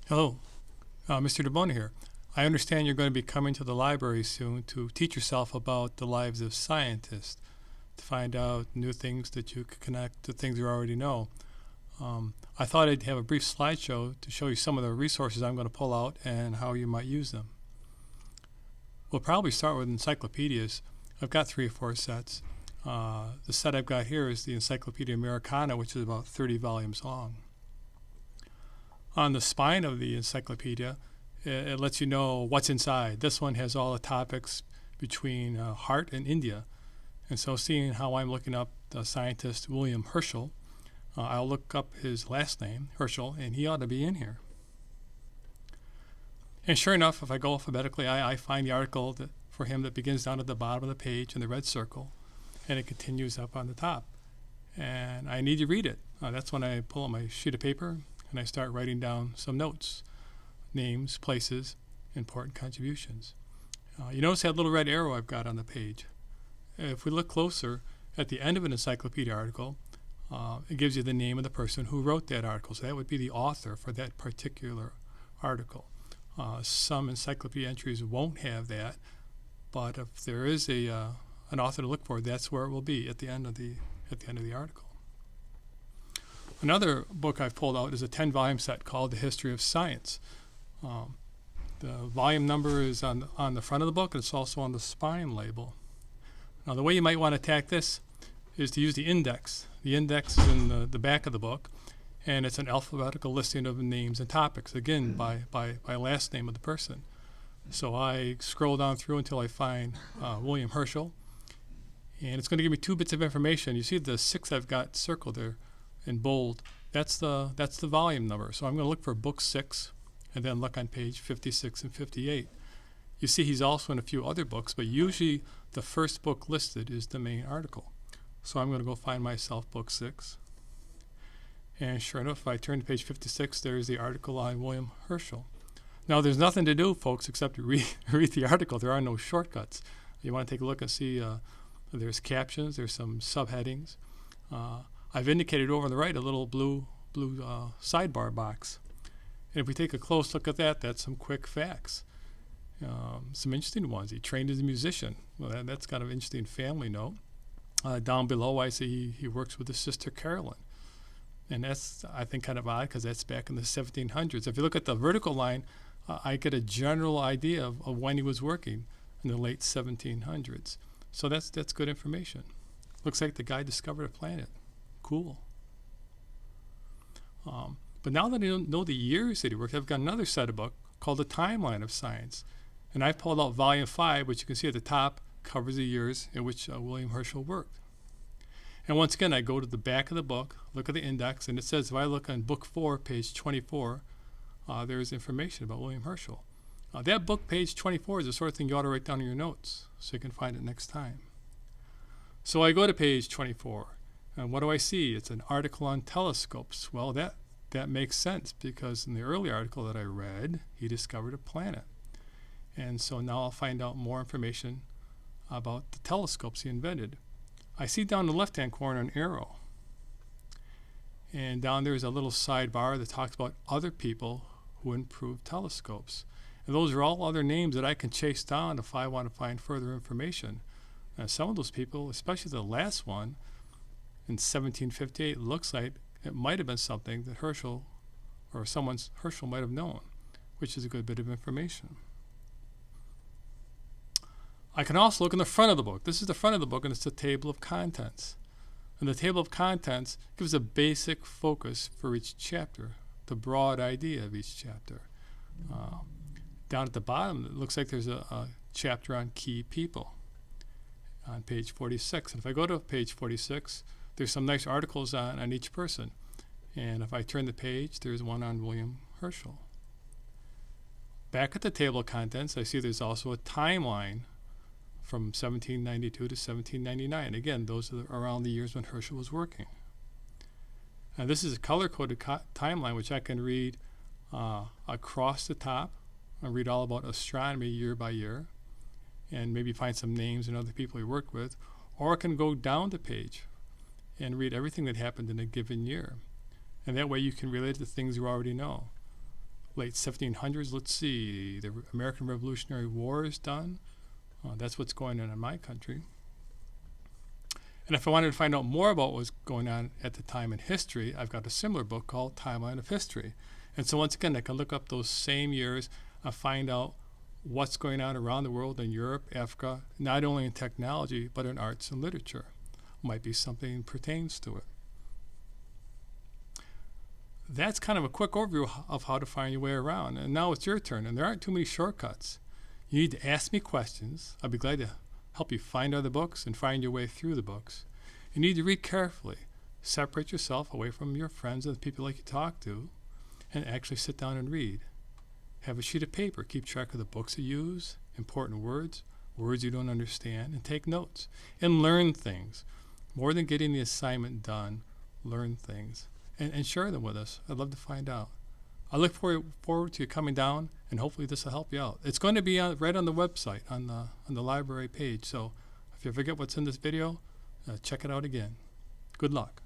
Hello, Mr. DeBona here. I understand you're going to be coming to the library soon to teach yourself about the lives of scientists, to find out new things that you could connect to things you already know. I thought I'd have a brief slideshow to show you some of the resources I'm going to pull out and how you might use them. We'll probably start with encyclopedias. I've got 3 or 4 sets. The set I've got here is the Encyclopedia Americana, which is about 30 volumes long. On the spine of the encyclopedia, it lets you know what's inside. This one has all the topics between heart and India. And so seeing how I'm looking up the scientist William Herschel, I'll look up his last name, Herschel, and he ought to be in here. And sure enough, if I go alphabetically, I find the article for him that begins down at the bottom of the page in the red circle, and it continues up on the top. And I need to read it. That's when I pull out my sheet of paper and I start writing down some notes, names, places, important contributions. You notice that little red arrow I've got on the page. If we look closer, at the end of an encyclopedia article, it gives you the name of the person who wrote that article. So that would be the author for that particular article. Some encyclopedia entries won't have that, but if there is an author to look for, that's where it will be at the end of the article. Another book I've pulled out is a 10-volume set called The History of Science. The volume number is on the front of the book, and it's also on the spine label. Now, the way you might want to attack this is to use the index. The index is in the back of the book, and it's an alphabetical listing of names and topics, again, by last name of the person. So I scroll down through until I find William Herschel, and it's going to give me 2 bits of information. You see the 6 I've got circled there in bold. That's the volume number. So I'm going to look for book 6 and then look on page 56 and 58. You see he's also in a few other books, but usually the first book listed is the main article. So I'm going to go find myself book 6. And sure enough, if I turn to page 56, there's the article on William Herschel. Now, there's nothing to do, folks, except to read the article. There are no shortcuts. You want to take a look and see there's captions, there's some subheadings. I've indicated over on the right a little blue sidebar box. And if we take a close look at that, that's some quick facts. Some interesting ones. He trained as a musician. Well, that's kind of an interesting family note. Down below, I see he works with his sister Carolyn. And that's, I think, kind of odd because that's back in the 1700s. If you look at the vertical line, I get a general idea of when he was working in the late 1700s. So that's good information. Looks like the guy discovered a planet. Cool. But now that I don't know the years that he worked, I've got another set of book called The Timeline of Science. And I pulled out volume 5, which you can see at the top covers the years in which William Herschel worked. And once again, I go to the back of the book, look at the index, and it says if I look on book 4, page 24, there's information about William Herschel. That book, page 24, is the sort of thing you ought to write down in your notes so you can find it next time. So I go to page 24, and what do I see? It's an article on telescopes. Well, that makes sense because in the early article that I read, he discovered a planet. And so now I'll find out more information about the telescopes he invented. I see down in the left-hand corner an arrow. And down there is a little sidebar that talks about other people who improved telescopes. And those are all other names that I can chase down if I want to find further information. And some of those people, especially the last one, in 1758, looks like it might have been something that Herschel might have known, which is a good bit of information. I can also look in the front of the book. This is the front of the book, and it's the table of contents. And the table of contents gives a basic focus for each chapter, the broad idea of each chapter. Down at the bottom, it looks like there's a chapter on key people on page 46. And if I go to page 46, there's some nice articles on each person. And if I turn the page, there's one on William Herschel. Back at the table of contents, I see there's also a timeline from 1792 to 1799. Again, those are around the years when Herschel was working. And this is a color-coded timeline, which I can read across the top. I read all about astronomy year by year, and maybe find some names and other people he worked with. Or I can go down the page and read everything that happened in a given year. And that way you can relate to things you already know. late 1700s. Let's see, the American Revolutionary War is done. That's what's going on in my country. And if I wanted to find out more about what was going on at the time in history, I've got a similar book called Timeline of History. And so once again, I can look up those same years and find out what's going on around the world in Europe, Africa, not only in technology, but in arts and literature. Might be something pertains to it. That's kind of a quick overview of how to find your way around. And now it's your turn, and there aren't too many shortcuts. You need to ask me questions. I'll be glad to help you find other books and find your way through the books. You need to read carefully. Separate yourself away from your friends and the people like you talk to, and actually sit down and read. Have a sheet of paper. Keep track of the books you use, important words, words you don't understand, and take notes. And learn things. More than getting the assignment done, learn things. And share them with us. I'd love to find out. I look forward to you coming down, and hopefully this will help you out. It's going to be right on the website, on the library page. So if you forget what's in this video, check it out again. Good luck.